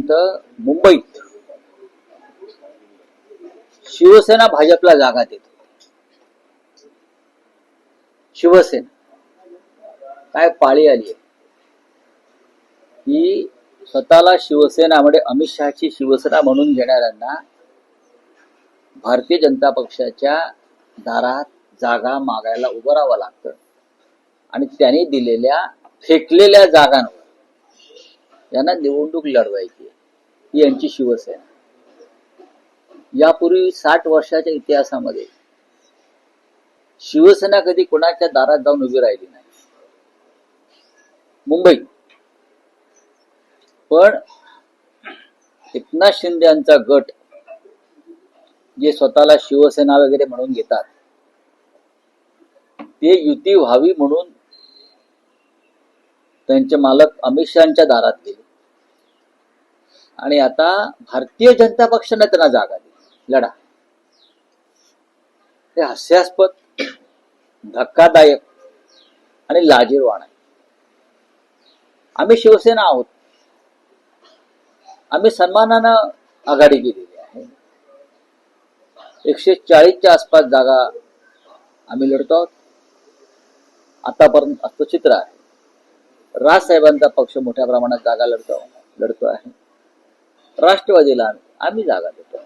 आतापर्यंत मुंबईत शिवसेना भाजपला जागा देते. शिवसेना काय पाळी आली आहे की स्वतःला शिवसेना म्हणजे अमित शहाची शिवसेना म्हणून घेणाऱ्यांना भारतीय जनता पक्षाच्या दारात जागा मागायला उभं राहावं लागतं आणि त्यांनी दिलेल्या फेकलेल्या जागांवर यांना निवडणूक लढवायची ही यांची शिवसेना. यापूर्वी 60 वर्षाच्या इतिहासामध्ये शिवसेना कधी कोणाच्या दारात जाऊन उभी राहिली नाही मुंबईत. पण एकनाथ शिंदे यांचा गट जे स्वतःला शिवसेना वगैरे म्हणून घेतात ते युती व्हावी म्हणून त्यांचे मालक अमित शहाच्या दारात गेले आणि आता भारतीय जनता पक्षाने त्यांना जागा दिली. लढा. हे हास्यास्पद, धक्कादायक आणि लाजिरवाण आहे. आम्ही शिवसेना आहोत. आम्ही सन्मानानं आघाडी केलेली आहे. 140च्या आसपास जागा आम्ही लढतो आहोत. आतापर्यंत असं चित्र आहे. राजसाहेबांचा पक्ष मोठ्या प्रमाणात जागा लढतो आहे. राष्ट्रवादीला आम्ही जागा देतो.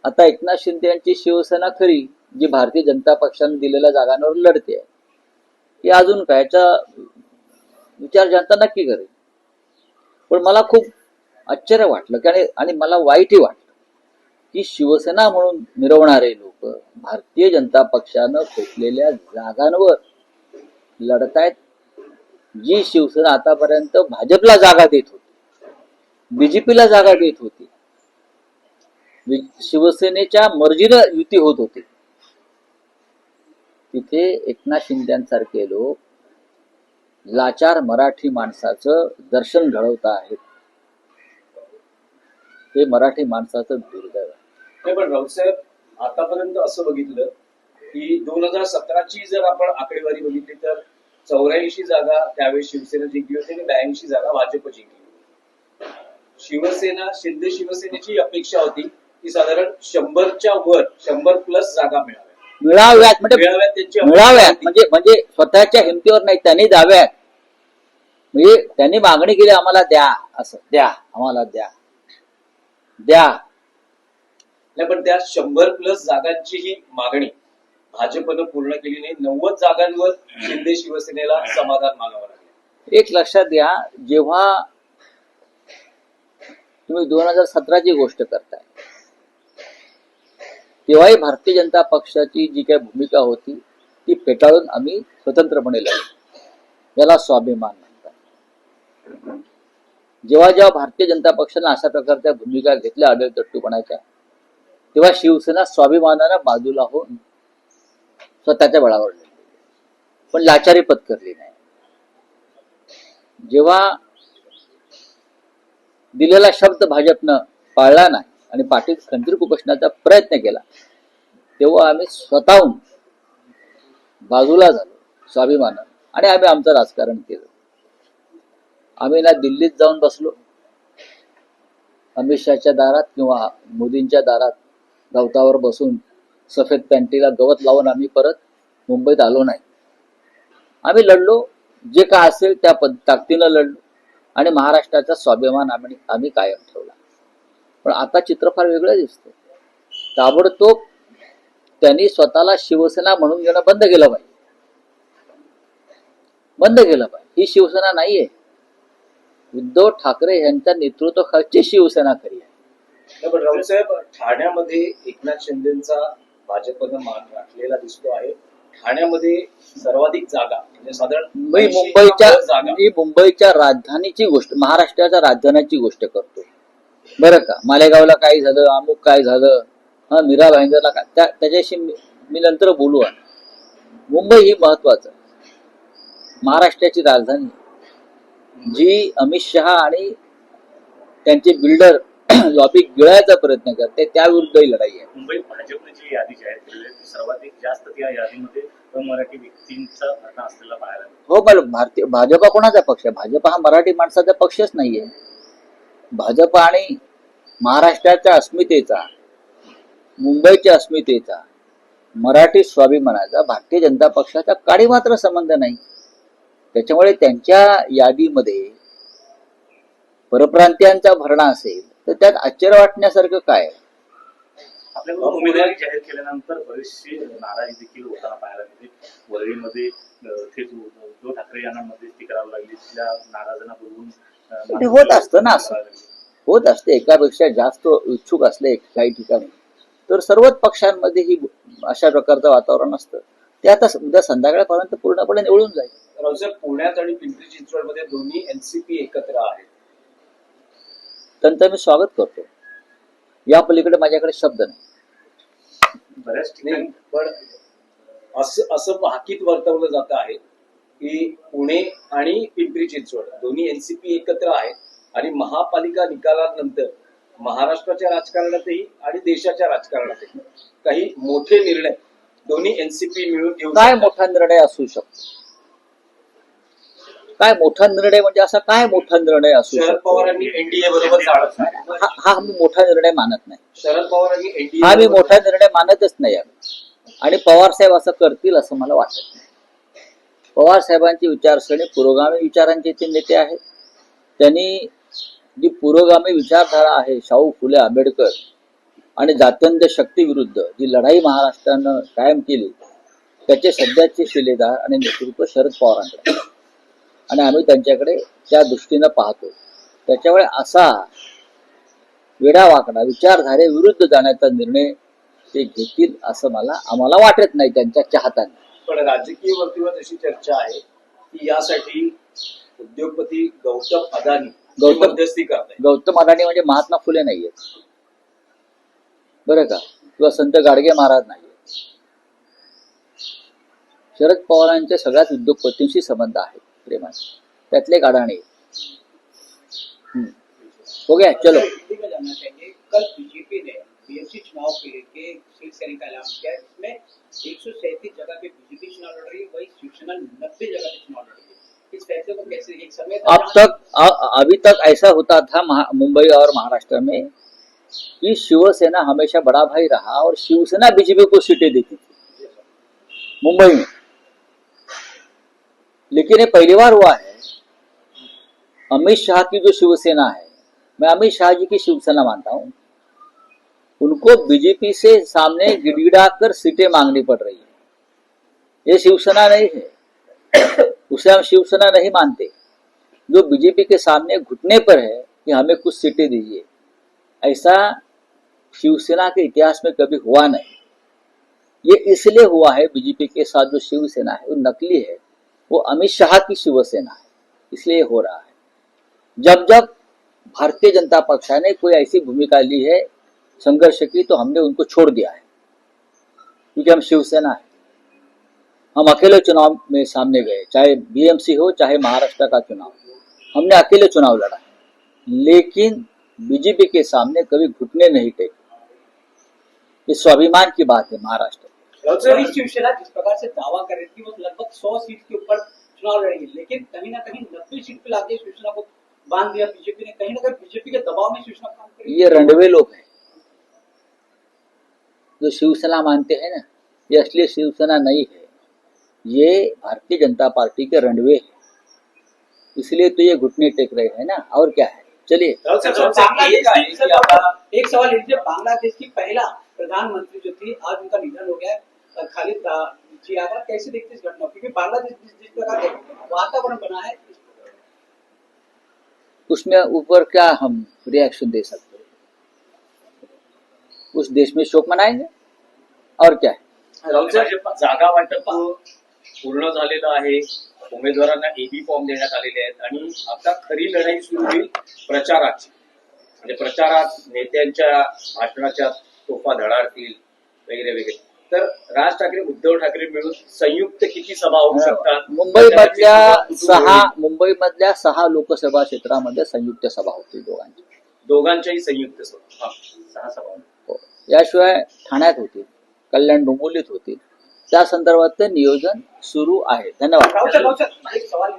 आता एकनाथ शिंदे यांची शिवसेना खरी जी भारतीय जनता पक्षाने दिलेल्या जागांवर लढते ही अजून कायचा विचार जनता नक्की करेल. पण मला खूप आश्चर्य वाटलं आणि मला वाईटही वाटलं की शिवसेना म्हणून मिरवणारे लोक भारतीय जनता पक्षानं फेकलेल्या जागांवर लढतायत. जी शिवसेना आतापर्यंत भाजपला जागा देत होती, बीजेपीला जागा देत होती, शिवसेनेच्या मर्जीनं युती होत होती, तिथे एकनाथ शिंदेसारखे लोक लाचार मराठी माणसाचं दर्शन घडवत आहेत. हे मराठी माणसाचं दुर्दैव आहे. पण राऊतसाहेब, आतापर्यंत असं बघितलं की 2017ची जर आपण आकडेवारी बघितली तर 84 जागा त्यावेळेस शिवसेना जिंकली होती आणि 82 जागा भाजप जिंकली. शिंदे शिवसेनेची अपेक्षा होती की साधारण 100च्या वर 100+ जागा मिळाव्यात म्हणजे स्वतःच्या हिमतीवर नाही, त्यांनी द्याव्यात. म्हणजे त्यांनी मागणी केली आम्हाला द्या, असं द्या, आम्हाला द्या. पण त्या 100+ जागांची ही मागणी भाजपनं पूर्ण केली नाही. 90 जागांवर शिंदे शिवसेनेला समाधान मागावं लागलं. एक लक्षात घ्या, जेव्हा तुम्ही 2017ची गोष्ट करताय तेव्हाही भारतीय जनता पक्षाची जी काही भूमिका होती ती फेटाळून आम्ही स्वतंत्रपणे लढलो. याला स्वाभिमान म्हणतात. जेव्हा भारतीय जनता पक्षाने अशा प्रकारच्या भूमिका घेतल्या आढळतट्टूपणाच्या, तेव्हा शिवसेना स्वाभिमानानं बाजूला होऊन स्वतःच्या बळावर लढली, पण लाचारी पत्करली नाही. जेव्हा दिलेला शब्द भाजपनं पाळला नाही आणि पाठीत खंजीर खुपसण्याचा प्रयत्न केला, तेव्हा आम्ही स्वतःहून बाजूला झालो स्वाभिमानानं आणि आम्ही आमचं राजकारण केलं. आम्ही ना दिल्लीत जाऊन बसलो अमित शहाच्या दारात किंवा मोदींच्या दारात गवतावर बसून सफेद पॅन्टीला गवत लावून आम्ही परत मुंबईत आलो नाही. आम्ही लढलो, जे काय असेल त्या ताकदीनं लढलो आणि महाराष्ट्राचा स्वाभिमान आम्ही कायम ठेवला. पण आता चित्र फार वेगळं दिसतं. ताबडतोब त्यांनी स्वतःला शिवसेना म्हणून घेणं बंद केलं पाहिजे. ही शिवसेना नाहीये. उद्धव ठाकरे यांच्या नेतृत्वाखालची शिवसेना खरी आहे. पण राऊतसाहेब, ठाण्यामध्ये एकनाथ शिंदेचा भाजपनं मान राखलेला दिसतो आहे. ठाण्यामध्ये सर्वाधिक जागा म्हणजे साधारण मी मुंबईच्या राजधानीची गोष्ट, महाराष्ट्राच्या राजधानीची गोष्ट करतो बरं का. मालेगावला काय झालं, अमुक काय झालं, मीरा भाईंदरला काय, त्याच्याशी मी नंतर बोलू. मुंबई ही महत्वाचं, महाराष्ट्राची राजधानी जी अमित शहा आणि त्यांचे बिल्डर लॉबी गिळायचा प्रयत्न करते, त्याविरुद्धही लढाई आहे. मुंबईत भाजपची यादी जाहीर केलेली आहे, सर्वाधिक जास्त त्या यादीमध्ये मराठी व्यक्तींचा घटना असलेला पाहायला. हो, पण भाजपा कोणाचा पक्ष आहे? भाजपा हा मराठी माणसाचा पक्षच नाहीये. भाजप आणि महाराष्ट्राच्या अस्मितेचा, मुंबईच्या अस्मितेचा, मराठी स्वाभिमानाचा भारतीय जनता पक्षाचा काही मात्र संबंध नाही. त्याच्यामुळे त्यांच्या यादीमध्ये परप्रांतीयांचा भरणा असेल तर त्यात आश्चर्य वाटण्यासारखं काय? आपल्याकडून उमेदवारी जाहीर केल्यानंतर बरेचसे नाराजी देखील होताना पाहायला मिळते. वरळीमध्ये थेट उद्धव ठाकरे यांना मध्यस्थी करावी लागली, तिथल्या नाराजांना बोलवून ते होत असतं ना, असं होत असते. एकापेक्षा जास्त इच्छुक असले काही ठिकाणी तर सर्वच पक्षांमध्ये ही अशा प्रकारचं वातावरण असतं. ते आता उद्या संध्याकाळपर्यंत पूर्णपणे निवळून जाईल. रावसाहेब, पुण्यात आणि पिंपरी चिंचवडमध्ये दोन्ही एनसीपी एकत्र आहेत. त्यांचं मी स्वागत करतो. या पलीकडे माझ्याकडे शब्द नाही. बऱ्याच नाही, ठिकाणी पण असं भाकीत वर्तवलं जात आहे की पुणे आणि पिंपरी चिंचवड दोन्ही एनसीपी एकत्र आहेत आणि महापालिका निकालानंतर महाराष्ट्राच्या राजकारणातही आणि देशाच्या राजकारणातही काही मोठे निर्णय दोन्ही एनसीपी मिळून घेऊन काय मोठा निर्णय असू शकतो? काय मोठा निर्णय म्हणजे असा काय मोठा निर्णय असू शरद शकतो? पवारांनी एनडीए बरोबर जाणत नाही. हा मी मोठा निर्णय मानत नाही. शरद पवारांनी हा मी एनडीए मोठा निर्णय मानतच नाही आहे. आणि पवार साहेब असं करतील असं मला वाटत नाही. पवार साहेबांची विचारसरणी पुरोगामी विचारांचे ते नेते आहेत. त्यांनी जी पुरोगामी विचारधारा आहे, शाहू फुले आंबेडकर आणि जात्यंत शक्ती विरुद्ध जी लढाई महाराष्ट्रानं कायम केली, त्याचे सध्याचे शिलेदार आणि नेतृत्व शरद पवारांकडे आहे. आणि आम्ही त्यांच्याकडे त्या दृष्टीनं पाहतो. त्याच्यामुळे असा वेडावाकडा विचारधारेविरुद्ध जाण्याचा निर्णय ते घेतील असं आम्हाला वाटत नाही त्यांच्या चाहत्यांना. पण राजकीय वर्तुळात अशी चर्चा आहे की यासाठी उद्योगपती गौतम अदानी मध्यस्थी करताय. गौतम अदानी म्हणजे महात्मा फुले नाहीयेत बरं का, किंवा संत गाडगे महाराज नाहीये. शरद पवारांच्या सगळ्याच उद्योगपतींशी संबंध आहेत प्रेमाचे, त्यातले एक अडाणी. हो गया, चलो. जानना चाहिए, कल बीजेपी ने बीएमसी चुनाव के लिए सीट शेयरिंग का ऐलान किया है, इसमें 137 जगह पे बीजेपी चुनाव लड़ रही है, वही शिवसेना 90 जगह पे चुनाव लड़ रही है. इस फैसले को कैसे एक समय अभी तक ऐसा होता था मुंबई और महाराष्ट्र में कि शिवसेना हमेशा बड़ा भाई रहा और शिवसेना बीजेपी को सीटें देती थी मुंबई में. लेकिन ये पहली बार हुआ है. अमित शाह की जो शिवसेना है, मैं अमित शाह जी की शिवसेना मानता हूं, उनको बीजेपी से सामने गिड़गिड़ा कर सीटें मांगनी पड़ रही है. ये शिवसेना नहीं है, उसे हम शिवसेना नहीं मानते. जो बीजेपी के सामने घुटने पर है कि हमें कुछ सीटें दीजिए, ऐसा शिवसेना के इतिहास में कभी हुआ नहीं. ये इसलिए हुआ है, बीजेपी के साथ जो शिवसेना है वो नकली है, वो अमित शाह की शिवसेना है, इसलिए हो रहा है. जब जब भारतीय जनता पक्षाने कोई ऐसी भूमिका ली है संघर्ष की, तो हमने उनको छोड़ दिया है, क्योंकि हम शिवसेना है. हम अकेले चुनाव में सामने गए, चाहे बीएमसी हो चाहे महाराष्ट्र का चुनाव, हमने अकेले चुनाव लड़ा, लेकिन बीजेपी के सामने कभी घुटने नहीं टेके. ये स्वाभिमान की बात है. महाराष्ट्र वही शिवसेना जिस प्रकार से दावा कर रही थी वो लगभग 100 सीट के ऊपर चुनाव लड़ेगी, लेकिन कहीं ना कहीं 90 सीट पे लाके शिवसेना को बांध दिया बीजेपी ने. कहीं ना कहीं बीजेपी के दबाव में शिवसेना काम कर रही है. ये रंडवे लोग हैं जो शिवसेना मानते हैं ना, ये असली शिवसेना नहीं है, ये भारतीय जनता पार्टी के रंडवे है. इसलिए तो ये घुटने टेक रहे हैं ना, और क्या है. चलिए. एक सवाल लीजिए, बांग्लादेश की पहला प्रधानमंत्री जो थी, आज उनका निधन हो गया, खालिद जिया का. कैसे देखते इस घटना, क्योंकि बांग्लादेश जिस प्रकार का वातावरण बना है, उसमें ऊपर क्या हम रिएक्शन दे सकते हैं. उस देश में शोक मनाएंगे और क्या है. जागा वाटप पूर्ण झालेलं आहे, उमेदवारांना एबी फॉर्म देण्यात आलेले आहेत आणि आता खरी लढाई सुरू होईल प्रचाराची. म्हणजे प्रचारात नेत्यांच्या भाषणाच्या तोफा धडाडतील वगैरे वगैरे. तर राज ठाकरे उद्धव ठाकरे मिळून संयुक्त किती सभा होऊ शकतात? मुंबईमधल्या 6 लोकसभा क्षेत्रामध्ये संयुक्त सभा होती दोघांच्याही संयुक्त सभा. 6 सभा. हो. याशिवाय ठाण्यात होतील, कल्याण डोंबिवलीत होतील. त्या संदर्भात नियोजन सुरू आहे. धन्यवाद. एक सवाल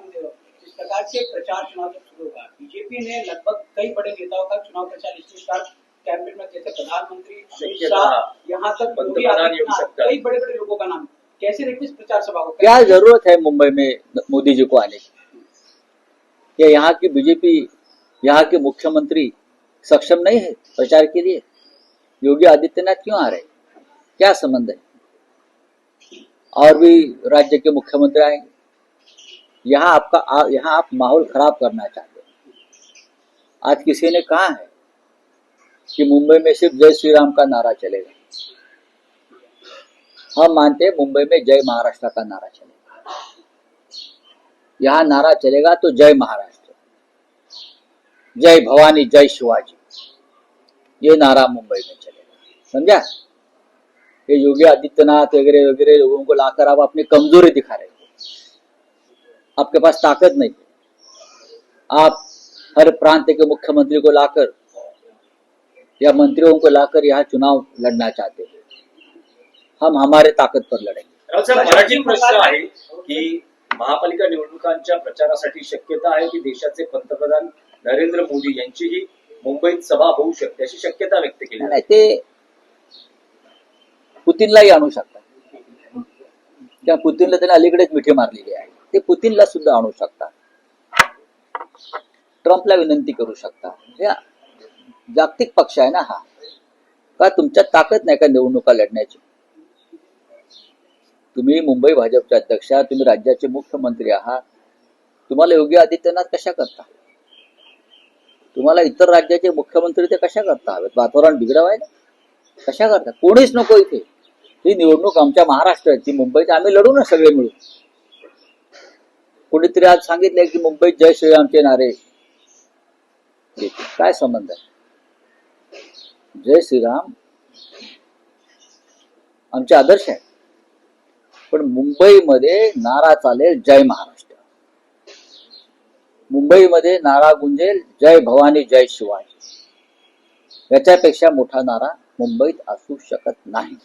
प्रकार से प्रचार चुनाव जब शुरू हुआ, बीजेपी ने लगभग कई बड़े नेताओं का चुनाव प्रचार इसलिए स्टार्ट कैंपेन में, जैसे प्रधानमंत्री अमित शाह, यहाँ तक योगी पंतप्रधान येऊ आदित्यनाथ, शकतात. कई बड़े बड़े लोगों का नाम। कैसे देखते इस प्रचार सभा को? क्या जरूरत है मुंबई में मोदी जी को आने की? या यहाँ की बीजेपी, यहाँ के मुख्यमंत्री सक्षम नहीं है प्रचार के लिए? योगी आदित्यनाथ क्यों आ रहे हैं? क्या संबंध है? और भी राज्य के मुख्यमंत्री आएंगे। यहाँ आप माहौल खराब करना चाहते हैं। आज किसी ने कहा है कि मुंबई में सिर्फ जय श्री राम का नारा चलेगा। हम मानते हैं मुंबई में जय महाराष्ट्र का नारा चलेगा। यहाँ नारा चलेगा तो जय महाराष्ट्र, जय भवानी, जय शिवाजी, ये नारा मुंबई में चलेगा। समझा? ये योगी आदित्यनाथ वगैरह वगैरह लोगों को लाकर आप अपनी कमजोरी दिखा रहे हो। आपके पास ताकत नहीं है। आप हर प्रांत के मुख्यमंत्री को लाकर या मंत्रियों को लाकर यहाँ चुनाव लड़ना चाहते हैं। हम हमारे ताकद पर लड़ेंगे। राव साहेब, मराठी प्रश्न आहे की महापालिका निवडणुकांच्या प्रचारासाठी शक्यता आहे की देशाचे पंतप्रधान नरेंद्र मोदी यांचीही मुंबईत सभा होऊ शकते, अशी शक्यता व्यक्त केली नाही, ते पुतीनलाही आणू शकतात. त्या पुतीनला त्याने अलीकडेच मिठी मारलेली आहे. ते पुतीनला सुद्धा आणू शकतात. ट्रम्पला विनंती करू शकतात. या जागतिक पक्ष आहे ना हा. का तुमच्यात ताकद नाही का निवडणुका लढण्याची? तुम्ही मुंबई भाजपचे अध्यक्ष आहात, तुम्ही राज्याचे मुख्यमंत्री आहात. तुम्हाला योगी आदित्यनाथ कशा करता? तुम्हाला इतर राज्याचे मुख्यमंत्री ते कशा करता हवेत? वातावरण बिघडवायला कशा करता? कोणीच नको इथे. ही निवडणूक आमच्या महाराष्ट्राची, मुंबईत आम्ही लढू ना सगळे मिळून. कोणीतरी आज सांगितलंय की मुंबईत जय श्रीरामचे नारे. काय संबंध आहे? जय श्रीराम आमचे आदर्श आहे, पण मुंबईमध्ये नारा चालेल जय महाराष्ट्र. मुंबईमध्ये नारा गुंजेल जय भवानी, जय शिवाजी. याच्यापेक्षा मोठा नारा मुंबईत असू शकत नाही.